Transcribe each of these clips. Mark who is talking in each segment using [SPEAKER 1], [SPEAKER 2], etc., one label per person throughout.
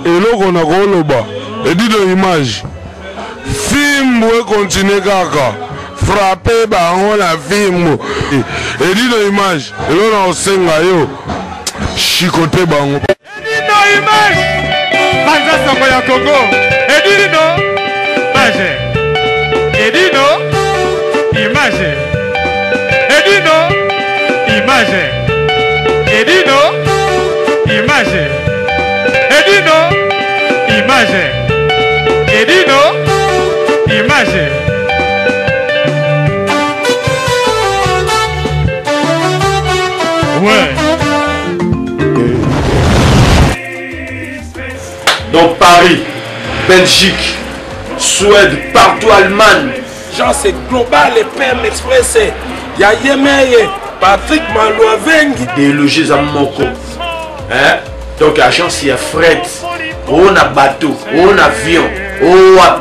[SPEAKER 1] eloko na koloba edino image film we continue kaka frapper bango na film edino image eloko na osenga yo chicoter bango
[SPEAKER 2] edino image banza sango ya Congo edino image edino image edino image edino image edino image edino image ouais.
[SPEAKER 3] Donc Paris, Belgique, Suède, partout Allemagne.
[SPEAKER 4] Genre c'est global et PM Express. Il y a Yemeye, Patrick Malouavengi.
[SPEAKER 3] Idéologie à Moko. Hein? Donc agence il y a fret, on a bateau, on a avion, on a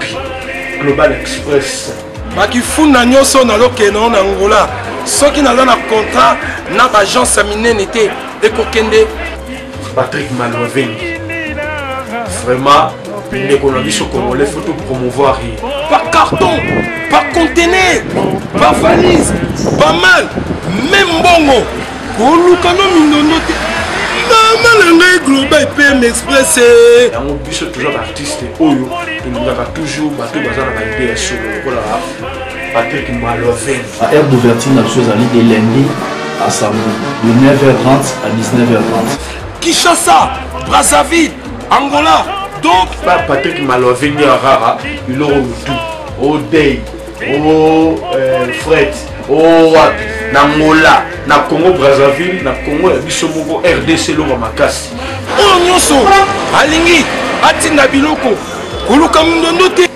[SPEAKER 3] Global Express.
[SPEAKER 4] Bakifuna nyoso na lokeno na Angola. Ceux qui n'ont pas contrat, n'a pas agence minene été et kokende.
[SPEAKER 3] Patrick Malouavengi. Vraiment, l'économie sur Congolais, il faut tout promouvoir.
[SPEAKER 4] Par carton, par conteneur, par valise, pas mal, même bongo. Kolukano mindono te. Maman global PM Express.
[SPEAKER 3] On bus toujours artiste Oyo, il a toujours bateau bazar na idée sur le Patrick Malouavengi.
[SPEAKER 5] À aire d'ouverture la chose à l'idée lundi à samedi de 9h30 à 19h30.
[SPEAKER 4] Kinshasa, Brazzaville, Angola. Donc
[SPEAKER 3] Patrick Malouavengi à Rara, il aura tout. Au Day, au Fred, au Wapi, na Angola, na Congo Brazzaville, na Congo Bisomoko RDC Loma Makasi.
[SPEAKER 4] Oh nyoso, alingi, atinda biloko, koluka mundondo te.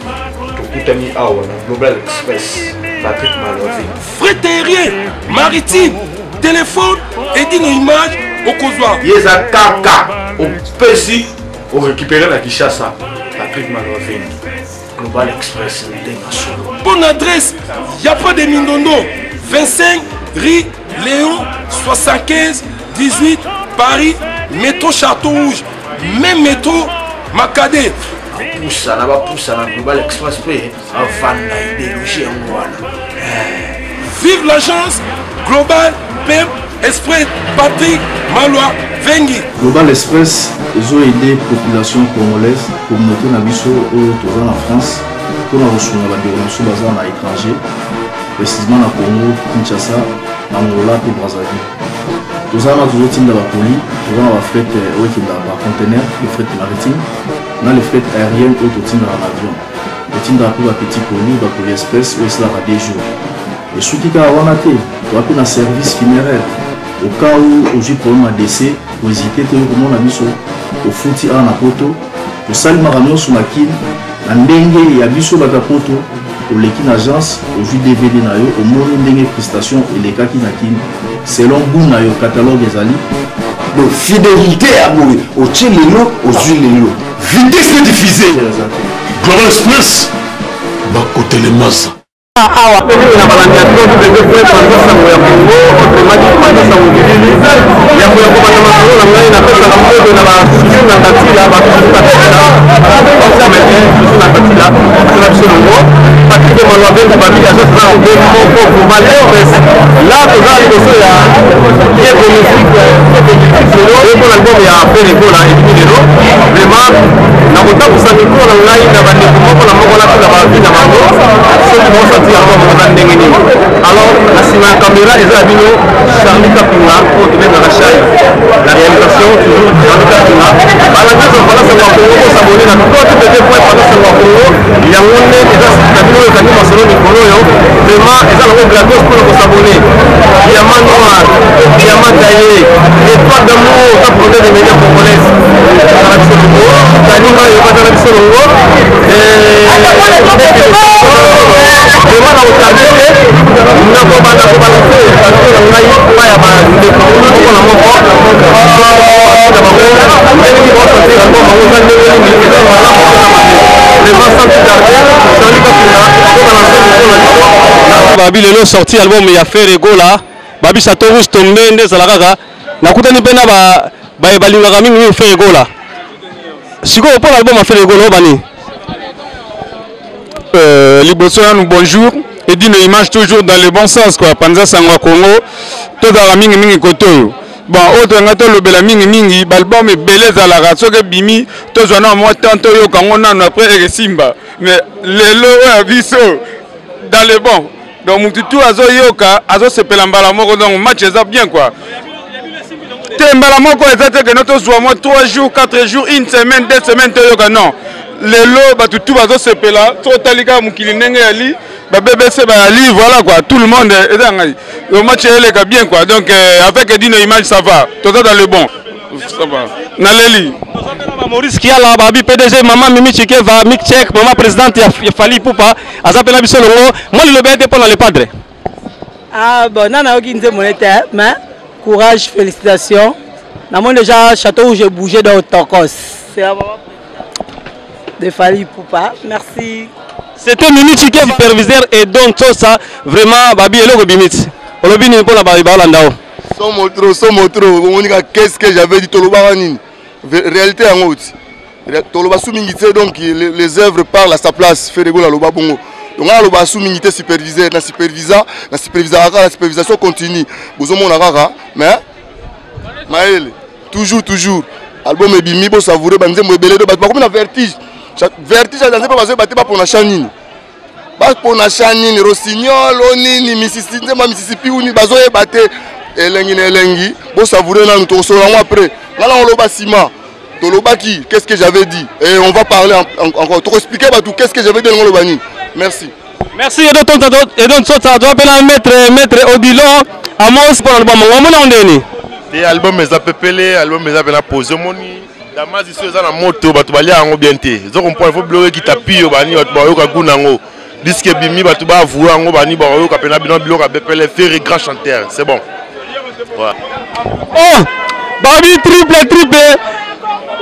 [SPEAKER 3] Tokutani awa na Global Express, Patrick Malouavengi.
[SPEAKER 4] Fret aérien, maritime, téléphone, edino image, okozwa.
[SPEAKER 3] Yeza kaka, au Pesi, au récupérer la Kinshasa, Patrick Malouavengi. Global Express,
[SPEAKER 4] bonne adresse, il n'y a pas de Mindondo. 25 rue Léon 75 18 Paris, métro Château Rouge, même métro Macadé.
[SPEAKER 3] Poussa na Global Express avant la idéologie en
[SPEAKER 4] vive l'agence Global PM Express Patrick Malouavengi.
[SPEAKER 5] Global Express, ils ont aidé la population congolaise, communauté Nabiso au en France, pour la reçu la déronation basée à l'étranger, précisément à Congo, Kinshasa, Angola et Brazzaville. Nous avons toujours été dans la poli, nous avons la fret dans le conteneur, le fret maritime, nous avons le fret aérien au totin dans l'avion. Nous avons la petite poli, la poli express, où c'est là à 2 jours. Et ce qui est à Wanate, nous avons un service funéraire. Au cas où j'ai problème à décès, vous hésitez comment on a mis au fouti à la poto, au salimaranon sur la kin, la dengue et à biso bagapoto, au l'équipe agence, au jus DVD nayo, au mono dengue prestation et les kaki nakin, selon goût nayo catalogue des ali.
[SPEAKER 6] Donc fidélité à mourir, au tchelelo, aux huiles. Vitesse de diffuser.
[SPEAKER 1] Global Express, va côté les masses.
[SPEAKER 7] awa pene na balanda to de kwa panda sango ya Kongo otomaki panda sango ngili ya kwa komanda masolo na ngai na pesa na mbodo na ba na tatila ba tatila osa mete na tatila na bisolongo Patrick Malouavengi babi ya sasa na ngo moko pour malheureuse là toza liboso ya ye politique et pour l'album ya pene kola et puis lelo vraiment na kotabusa mikolo na ngai na bande moko na moko na ba vina bango alors la cinéma caméra et la vidéo Charlie Kapinga pour donner dans la chaîne la réalisation toujours Charlie Kapinga à la maison voilà c'est voir Congo s'abonner à toutes les points pendant ce voir Congo il y a un et ça c'est vidéo que nous passons au Congo vraiment et ça le gratos pour nous s'abonner il y a man noir il y a man taillé étoile d'amour ça pour des médias congolaises dans la Congo Tanima et pas dans la Congo
[SPEAKER 8] Babi lelo sorti album ya Faire Gola Babi Château Rouge tombé nde zalaka nakutani pena ba balingaka mingi Faire Gola sikoyo pour l'album a fait rigolo bani.
[SPEAKER 1] Liboso nous bonjour. Et dit nos images toujours dans le bon sens quoi. Panza Sangwa Congo, tout dans la mingi koto. Bon, autre ngato le bela mingi, l'album est belé à la race que bimi, tout j'en ai moi tant yo quand on a après Simba. Mais les lois viso dans le bon. Donc mon tutu azo yoka, azo se pelambala moko donc match ça bien quoi. Tembala moko exact que notre soit moi 3 jours, 4 jours, une semaine, 2 semaines yoka non. Les lois bah tutu azo se pela, tout talika mukili nenge ali. BBC voilà quoi, tout le monde le match est bien quoi, donc avec Edino Image ça va, tout dans le bon, ça va. Naleli.
[SPEAKER 8] Maurice qui a là, Babi PDG, maman Mimi Chikeva, Mick Check, maman présidente Fali Poupa, Azapela Bissolo, moi le BD pendant les padres.
[SPEAKER 9] Ah bon, non, non, monétaire, mais courage, félicitations. Nous déjà château où j'ai bougé dans Tokos. C'est la maman de Fali Poupa, merci.
[SPEAKER 8] C'était Mimi Chike, superviseur et donc tout ça, vraiment, Babi et le Bimit. On l'a vu pour la Babi Landao.
[SPEAKER 6] Qu'est-ce que j'avais dit, Tolobaranine. Réalité en haute. Toloba Soumingité, donc les œuvres parlent à sa place, Ferrego la Loba Bongo. Donc là, Loba Soumingité superviseur, la supervision continue. Vous avez mon arara, mais Maël, toujours. Album est bimi, bon savoureux, banzé, moi belé de battre, comme un vertige. Vertige à danser pas pour la chanine. Pas pour la chanine, Rossignol, Onini, Mississippi, Uni, Bazoé, Baté, Elengi, bon savoureux, là, nous te après. Là, on l'a bâtiment. Tolobaki, qu'est-ce que j'avais dit? Et on va parler encore. Tu expliquer qu'est-ce que j'avais dit dans le Bani. Merci.
[SPEAKER 8] Merci, et donc, ça doit appeler maître Odilo, Amos pour l'album. On est
[SPEAKER 10] des albums, mes appelés, albums, mes appelés, posé moni. Damas ici, ils ont la moto, tu vas aller en bienté. Ils ont un bleu qui tapit, tu vas aller en disque bimi, tu vas voir en bani, tu vas aller faire grand chanteur. C'est bon. Voilà.
[SPEAKER 8] Oh, Babi, triple.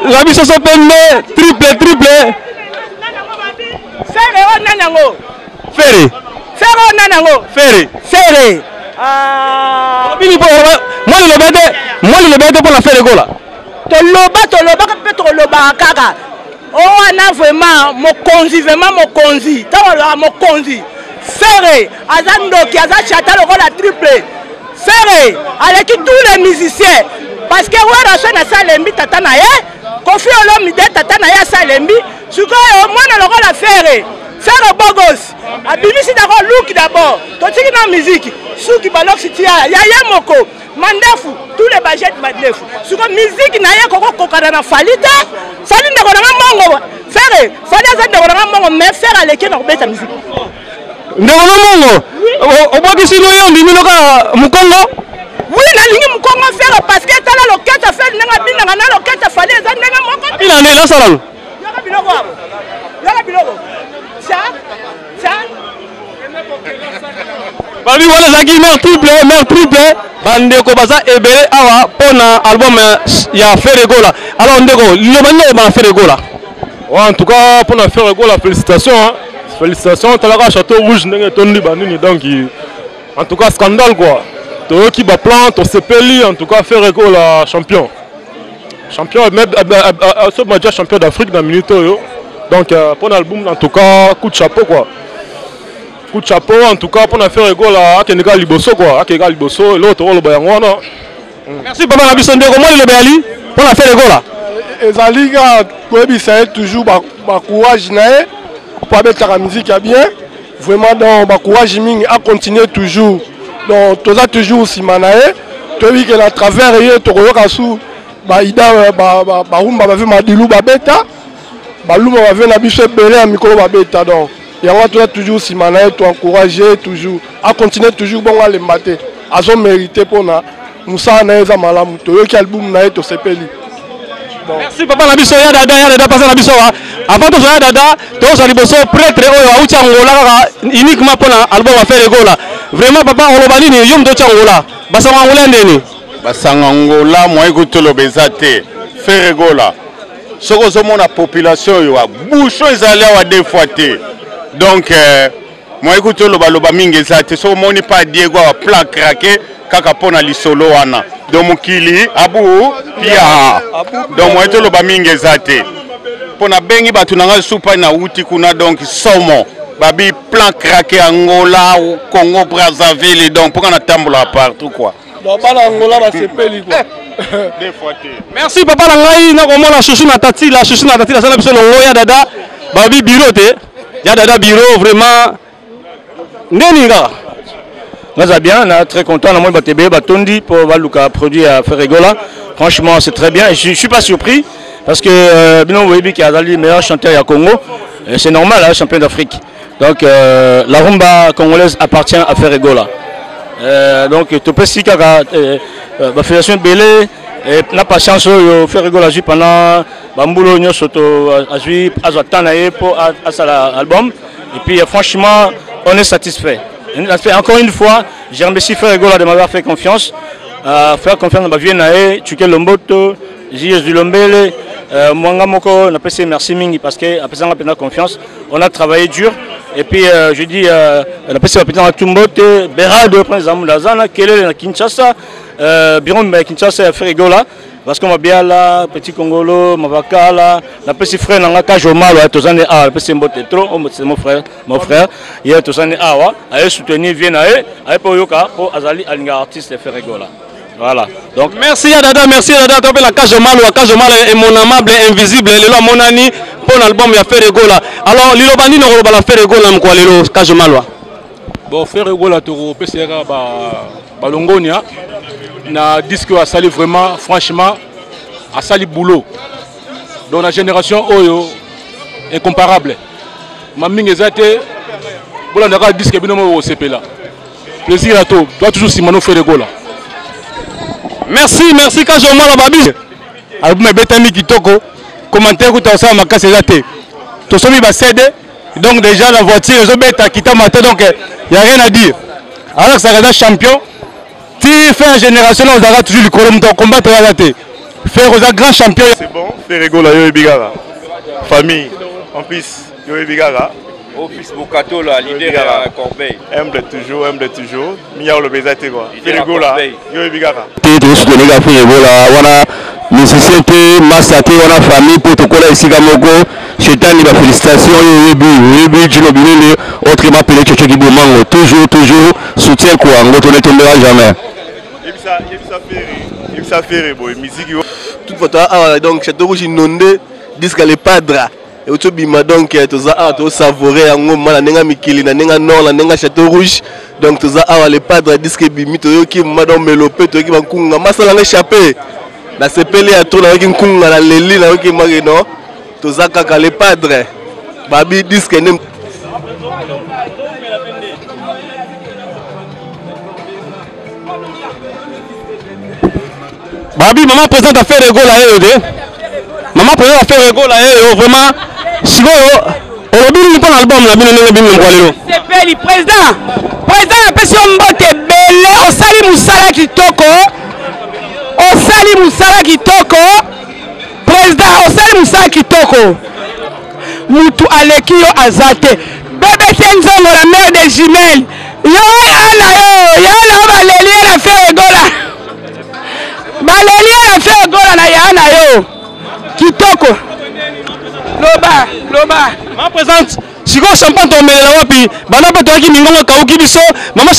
[SPEAKER 8] La mission s'appelle triple. Ferré. Moi le bête pour la faire go là.
[SPEAKER 9] Toloba kaka. Oh ana vraiment mon konzi. Tawa mon konzi. Ferré, azando ki azachata le rôle à triple. Ferré, avec tous les musiciens parce que ouais raison na salembi tata na ye, Kofi Olomide tata na ye salembi, sikoyo mwana le rôle à Ferré. Ferré Bogos. Abimisi d'abord look d'abord. Totiki na musique. Souki balok sitia ya moko. Mandefu tous les budgets mandefu. Suko musique na ye koko kokana na falita. Fali ndeko na mongo. Ferré, fali azande ndeko na mongo mais Ferré aleke na kobeta musique.
[SPEAKER 8] Ndeko na mongo. Obaki sino yo ndiminoka mukongo.
[SPEAKER 9] Oui, na lingi mukongo Ferré parce que tala loketa fait ndanga binanga na loketa fali azande ndanga moko.
[SPEAKER 8] Bila ne la salon.
[SPEAKER 9] Yaka biloko. Yaka biloko. Ça
[SPEAKER 8] Babi wala zaki mer triple bandeko baza ebele awa pona album ya Ferrego là. Alors ndeko le bande ba Ferrego là.
[SPEAKER 10] En tout cas pour la Ferrego la félicitations talaka château rouge ndenge tondi banini donc en tout cas scandale quoi. To qui ba plan to sepeli en tout cas Ferrego la champion même ce match champion d'Afrique dans minute yo. Donc pour l'album en tout cas coup de chapeau quoi. Coup de chapeau en tout cas pour faire ego là Akenega Liboso quoi. Akenega Liboso et l'autre le bayango non.
[SPEAKER 8] Merci papa na bisonde comment le béali pour la faire ego là.
[SPEAKER 11] Ezali ga koebisa toujours ba courage nae pour mettre la musique bien. Vraiment dans ba courage mingi à continuer toujours. Donc toza toujours simanae. To wi que à travers ye to koyoka sou ba ida ba rumba ba ma dilu ba beta. Baluma va venir à biche belé à micro va bêta donc et on doit toujours s'y manier to encourager toujours à continuer toujours bon à les mater à son mérité pour na Moussa na eza malamu to yo ki album na to sepeli.
[SPEAKER 8] Merci papa na biso ya dada passer na biso avant to ya dada to za liboso prêtre oyo auti angola uniquement pour na album va faire ego là vraiment papa olobani ni yom to changola basanga ngola ndeni
[SPEAKER 12] basanga ngola moi kutolo bezate faire ego là. Ce que je la population, il y a bouchon ils à deux fois. Donc, moi écoute le baloba mingi zate. Ce que je pas Diego a plan craqué, kaka pona li solo ana. Donc mon kili abu pia. Donc moi écoute le ba mingi zate. pour na bengi batu nanga supa na uti kuna donc somo babi plan craqué Angola Congo Brazzaville donc pour na tambola partout quoi.
[SPEAKER 11] Donc bala Angola ba sepeli quoi.
[SPEAKER 12] Des fois.
[SPEAKER 8] Merci papa na ngai na komona chouchou na tati la sana biso longo ya dada babi bureau te ya dada bureau vraiment ndeni nga.
[SPEAKER 13] Nous bien, on est très content. On a été batondi pour Valuka produit à Ferregola. Franchement, c'est très bien. Et je ne suis pas surpris parce que Bino Webi qui a le meilleur chanteur à Congo, c'est normal, hein, champion d'Afrique. Donc la rumba congolaise appartient à Ferregola. Donc tu peux si la fédération Belé n'a pas chance de Ferregola pendant Bambulo Nyosoto a joué pour l'album. Et puis franchement, on est satisfait. Encore une fois, j'ai remercié Ferregola de m'avoir fait confiance. Faire confiance à ma vie, Tuke Lomboto, J.S. Dulombele, Mwanga Moko, on a passé merci Mingi parce qu'après ça, on a confiance. On a travaillé dur. Et puis, je dis, on a passé à Tumbote, Berado, Prince Zamundazana, Kelele, Kinshasa, Biron Kinshasa, Ferregola. Parce qu'on va bien là, Petit Congolo, Mavakala, la petite frère n'a pas Joma, Tozane A, la petite Mbote trop, c'est mon frère, il y a Tozane A, à soutenir Viennae, à Poyoka, pour Azali, Alinga artiste de Ferregola. Voilà. Donc,
[SPEAKER 8] merci à Dada, Topé la Kajomal est mon amable et invisible, le loi Monani, pour l'album ya Ferregola. Alors, Lilo Bandi n'a pas la Ferregola, m'quoi Lilo Kajomal.
[SPEAKER 10] Bon, Ferregola, Toro, PCRA, Balongonia. Na disque a sali vraiment franchement a sali boulot dans la génération oyo incomparable mamingi ezate bola ndaka disque binomo au CP là plaisir à toi doit toujours Simano Ferregola.
[SPEAKER 8] Merci Kajomo la babi
[SPEAKER 11] album betami kitoko commentaire ko ta sa makase ezate to somi ba CD donc déjà la voiture zo beta kita matin donc il y a rien à dire alors ça reste champion. Si faire une génération, on aura toujours le colombe de combattre à la tête. Faire aux grand champion.
[SPEAKER 14] C'est bon, Ferregola, Yo Bigara. Famille, en plus, Yo Bigara.
[SPEAKER 15] Office Bokato, leader à Corbeil.
[SPEAKER 14] Humble toujours. Mia le Bézate quoi. Ferregola, Yo Bigara.
[SPEAKER 16] Tu soutenir la Ferregola, voilà. Musicien, Massate, on a famille, protocole ici Gamoko. Chetani, félicitations, Yobi, Djinobine, autrement appelé Tchétché Mango. Toujours, soutien quoi, on ne tombera jamais.
[SPEAKER 14] Ça fait musique.
[SPEAKER 6] Toute fois, donc, Château Rouge inondé, disque les padres. Et au bima donc, tu as savouré un moment, la nenga Mikili, la nenga Nord, la nenga Château Rouge. Donc, tu as les padres, disque bimi, tu as madame Melopé, tu as Kunga, Massa échappé. La CPL a tourné avec une Kunga, la Leli, la Oki Marino. Tu as les padres. Babi, disque nem.
[SPEAKER 8] Babi, maman présente à faire Ferregola maman présente à faire Ferregola vraiment si vous on a l'album là
[SPEAKER 9] c'est Peli président la personne mbote belé osali musala kitoko président osali musala kitoko mutu aleki yo azate bébé tenzongo la mère des jumelles yo yana baleli la Ferregola maleli la Ferregola na yana yo kitoko loba
[SPEAKER 8] ma présente siko champagne tomelela wapi bana pe toki mingongo kauki biso mama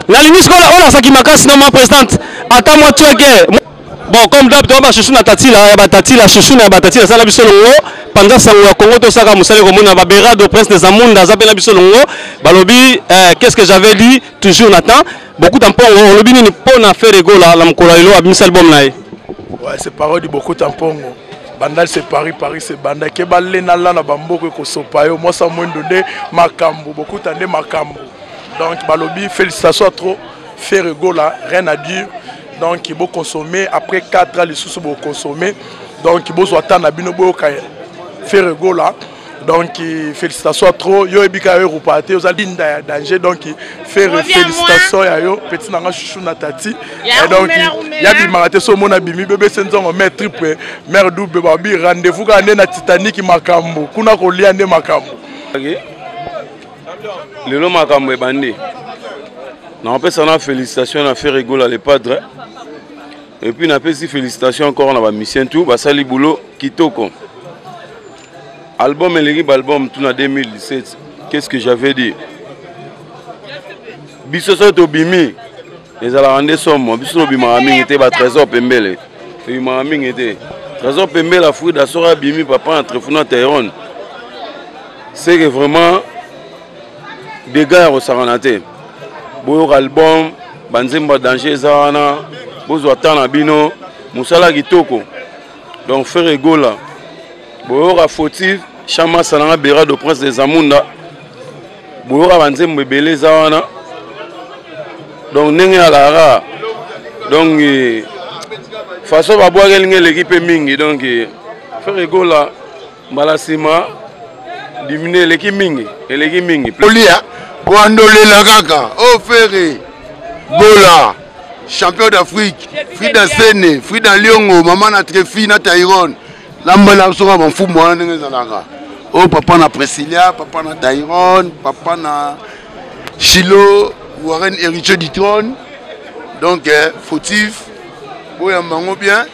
[SPEAKER 8] la limite on a saki makasi na ma présidente ata moi tu es bon comme d'hab to ba chouchou na tatila ya batatila chouchou na batatila sala biso longo panza sango ya Congo to saka musale ko mona ba berado prince des amunda zapela biso longo balobi qu'est-ce que j'avais dit toujours Nathan beaucoup tampon on lobi ni pona Ferregola la mkola lelo abimisa album na ye.
[SPEAKER 11] Ouais, c'est parole de beaucoup tampon. Bandal c'est Paris c'est Bandal ke balena la na bamboko ko sopayo moi ça mwendo de makambo beaucoup tande makambo. Donc balobi félicitations trop Ferregola rien à dire. Donc il faut consommer après 4 ans les sous pour consommer. Donc il faut attendre bino bo ka Ferregola. Donc félicitations trop yo ebika yo repartir aux alinda danger donc félicitations ya yo petit nanga chouchou na tati et donc ya bi maraté so mona bimi bébé senzongo mère triple mère double babi rendez-vous ka na Titanic makambo kuna ko lia nde makambo
[SPEAKER 17] lelo makambo e bandi na on peut sana félicitations à Ferregola les padres et puis na pesi félicitations encore na ba mission tout basali boulot kitoko album et album tout en 2017. Qu'est-ce que j'avais dit? Bisoso to bimi. Les alarandés sommes. Bisoso bimami était ba trésor pembele. Bimami était trésor pembele la fruit d'asora bimi papa entre funa Tyrone. C'est que vraiment des gars au Saranate. Boyo album Banzemba danger zana. Bozo atana bino musala kitoko. Donc faire Egola. Boyo fautif chama salanga bera de prince des Amunda. Boyo Banzemba belé zana. Donc nenge alara. Donc façon va boire l'équipe mingi. Donc faire Egola malasima diminuer l'équipe mingi et l'équipe mingi.
[SPEAKER 1] Olia Kwandole la kaka. Oh Ferré Gola champion d'Afrique, Frida Sene, Frida Liongo, maman na Trefi na Tyrone. Lamba la soka bon fou moi ndenge zalanga. Oh papa na Priscilla, papa na Tyrone, papa na Chilo, Warren héritier du trône. Donc fautif, boya mango bien,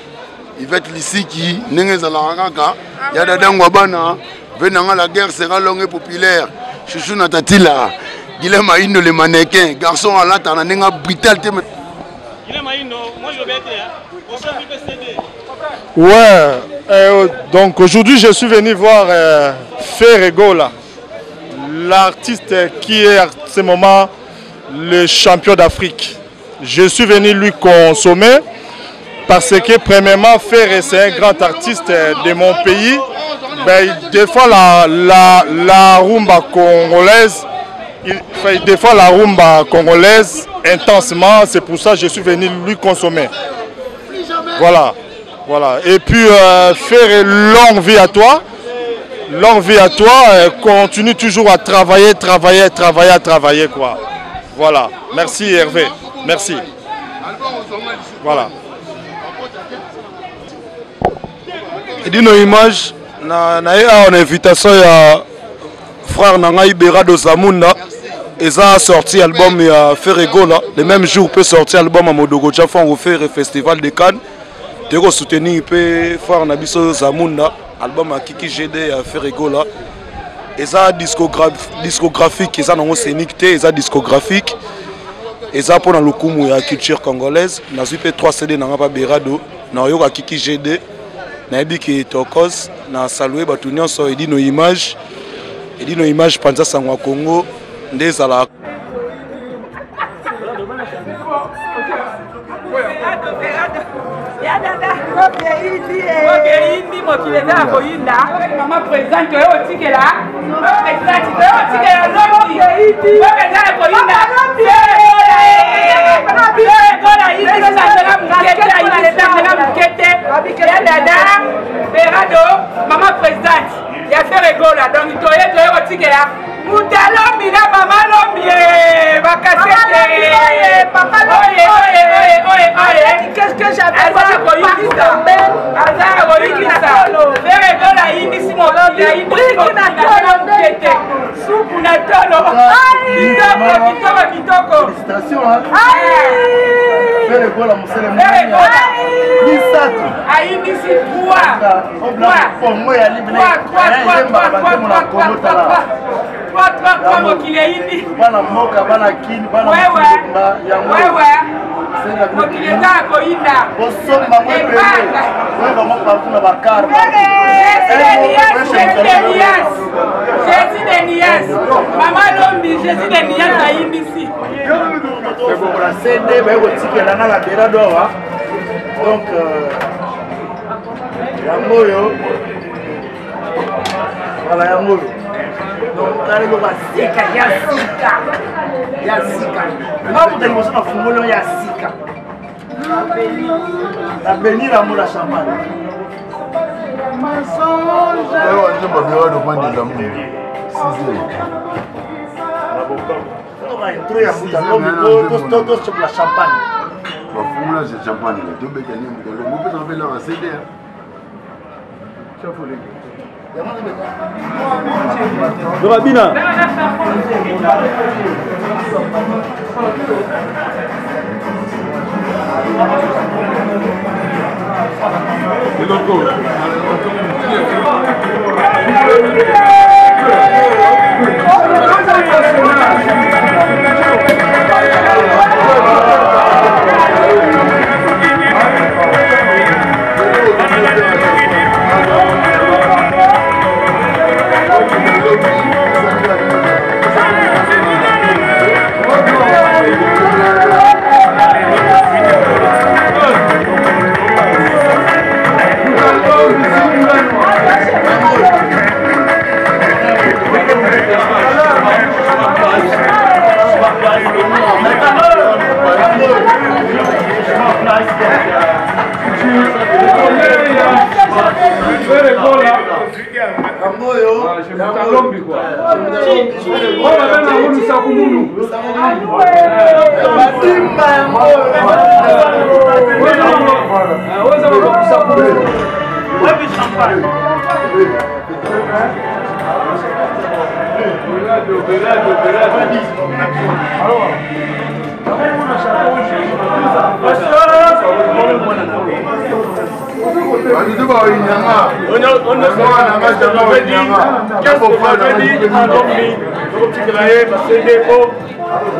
[SPEAKER 1] il va être ici qui ndenge zalanga kaka. Ya dadango bana, venanga la guerre sera longue et populaire. Chouchou na tatila. Guilhem Aïno le mannequin, garçon à l'âtre, on a brutalité.
[SPEAKER 11] Ouais, donc aujourd'hui je suis venu voir Ferregola, l'artiste qui est à ce moment le champion d'Afrique. Je suis venu lui consommer parce que premièrement Ferre c'est un grand artiste de mon pays. Ben, des fois la rumba congolaise, il fait des fois la rumba congolaise intensement, c'est pour ça que je suis venu lui consommer. Voilà, voilà. Et puis faire longue vie à toi, continue toujours à travailler quoi. Voilà. Merci Hervé, merci. Voilà.
[SPEAKER 18] Et dis nos images, na une invitation à frère Nanga Ibera de Zamunda. Ils ont sorti l'album à Ferregola. Le même jour, peut sortir l'album à Modogocha. On fait le festival de Cannes. Tu peux soutenir frère Nabiso Zamunda. Album à Kiki GD à Ferregola. Ils ont discographique. Ils ont scénique. Ils ont discographique. Ils ont pour la culture congolaise. Ils ont fait 3 CD dans la Berado. Ils ont fait Kiki GD. Nabi qui tokos na saluer batu nyonso edi no image panza sangwa Congo ndezala
[SPEAKER 9] Maman présente maman présidente, il y a fait rigola, donc il doit être au ticket là. Moutalombi là, maman lombi, papa qu'est-ce que j'avais
[SPEAKER 18] Rabina.
[SPEAKER 1] Et donc,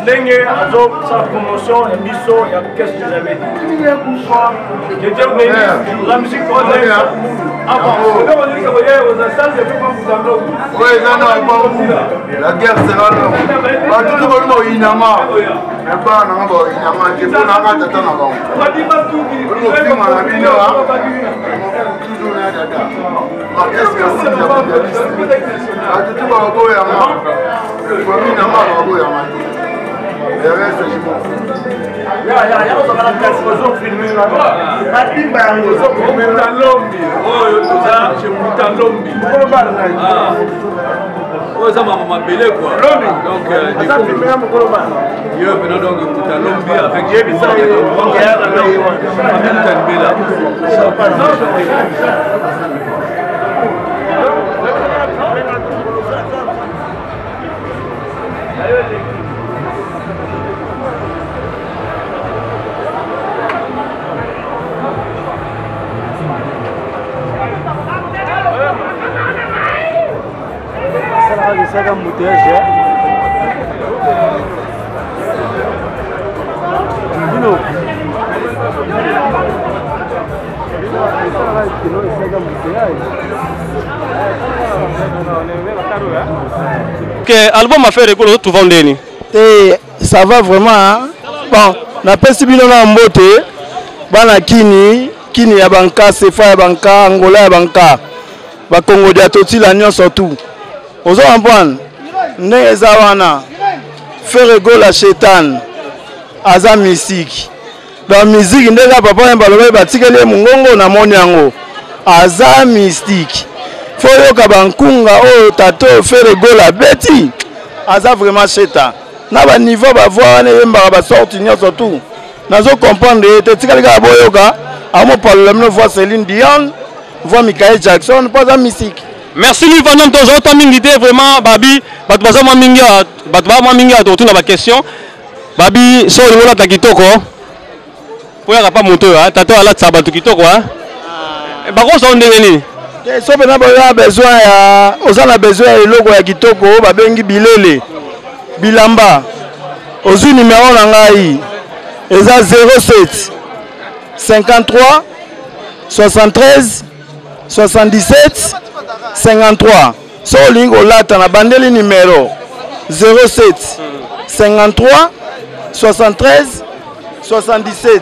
[SPEAKER 19] ndenge azosala promotion ya biso ya qu'est-ce que j'avais dit la musique
[SPEAKER 6] la guerre sera là batutu baluma oyinama ebana ngaba oyinama ndipo nanga tata na bango olufima na bino toujours na dada qu'est-ce que c'est batutu baboyama oyinama baboyama le reste je m'en fous ya ozokala kasi ozofilme ozokometa lombi oyo toza chemuta lombi oyo eza mabele kua donc yo pena donc ekuta lombi avec jebisaamemtanibela
[SPEAKER 20] Saga embouteillage. Dino.
[SPEAKER 8] Que album a fait rigolo tout vendeni.
[SPEAKER 11] Et ça va vraiment. Hein? Bon, na pesi bino na mbote. Bana kini ya banka, Sefa ya banka, Angola ya banka. Ba Congo dia toti la nyon surtout. Ozo ambwan ndenge eza wana Ferego la Shetan aza musique dans musique ndenge papa mbalobe batikeli mungongo na moni yango aza mystique foyoka bankunga oyo tato Ferego la beti aza vraiment Shetan na ba niveau ba voix wana yembaka ba sorti nyonso tout nazo comprendre te tikali ka boyoka amo parler mno voix Céline Dion voix Michael Jackson pas aza musique.
[SPEAKER 8] Merci lui Van Damme toujours ta mingi vraiment babi batu baza ma mingi autour na ba question babi so lingola ta kitoko po ya pas moto hein tato ala tsa batu kitoko hein ba ko so ndenge ni
[SPEAKER 11] so bena ba ya besoin ya ozana besoin ya logo ya kitoko ba bengi bilele bilamba ozu numéro na ngai eza 07 53 73 77 53. So lingo lata na bandeli numéro 07 53 73 77.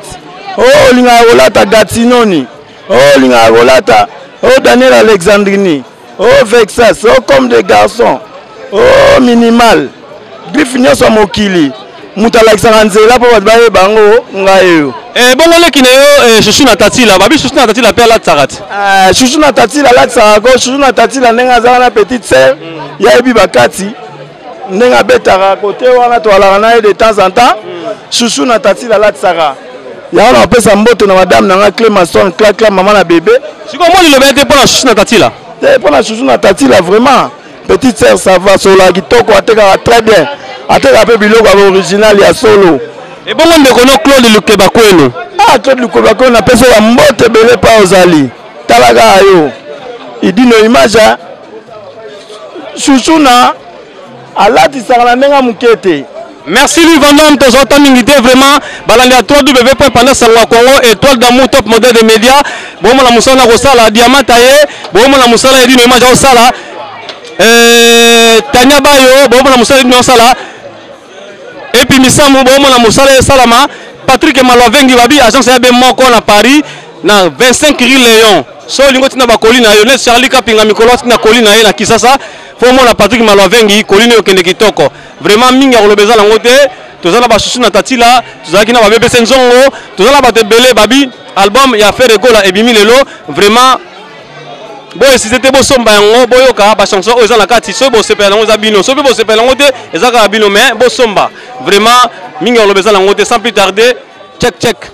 [SPEAKER 11] Oh linga olata Gatinoni. Oh linga olata oh Daniel Alexandrini. Oh Vexas. Oh comme des garçons. Oh minimal. Griffinio so mokili. Mutalakisanga nzela po baye bango ngayo.
[SPEAKER 8] Bongo leki na yo Chouchou na Tatila babi Chouchou na Tatila pe la tsarat.
[SPEAKER 11] Chouchou na Tatila la tsarako Chouchou na Tatila ndenga za na petite sœur ya ebi bakati ndenga betara côté wana to ala na de temps en temps Chouchou na Tatila la tsara. Ya ona pesa mboto na madame na Clémason clac maman na bébé.
[SPEAKER 8] Siko moi le bête pour la Chouchou na Tatila.
[SPEAKER 11] Pour la Chouchou na Tatila vraiment petite sœur ça va sur la kitoko ateka très bien. Ateka pe biloko original ya solo.
[SPEAKER 8] Et bon on kono Claude Lukebakweno.
[SPEAKER 11] Ah Claude Lukebakweno na pesa ya mbote belé pa ozali. Talaga yo. Idi no image Chouchou na alati sangala ndenga mukete.
[SPEAKER 8] Merci lui Van Damme tes autres mingités vraiment balandi à 3w.pendant Congo étoile d'amour top modèle des médias bon la musala kosala diamant taillé bon la musala Idi no image au sala Tanya Bayo bon la musala Idi no sala et puis Misamu bon la musala salama Patrick Malavengi babi agence ya moko na Paris na 25 rue Léon so lingo tina ba colline yo ne Charlie Kapinga mikolo tina colline na na Kisasa fo mona Patrick Malavengi colline yo kende kitoko vraiment mingi ya kolobeza lango te tozala ba Chouchou na Tatila tozala kina ba bébé Senzongo tozala ba te belé babi album ya fait regola ebimi lelo vraiment boye si c'était bosomba yango boyoka ba chanson oyo eza na kati so bosepela yango za bino so bosepela yango te eza ka bino mais bosomba vraiment mingi olobeza nango te sans plus tarder check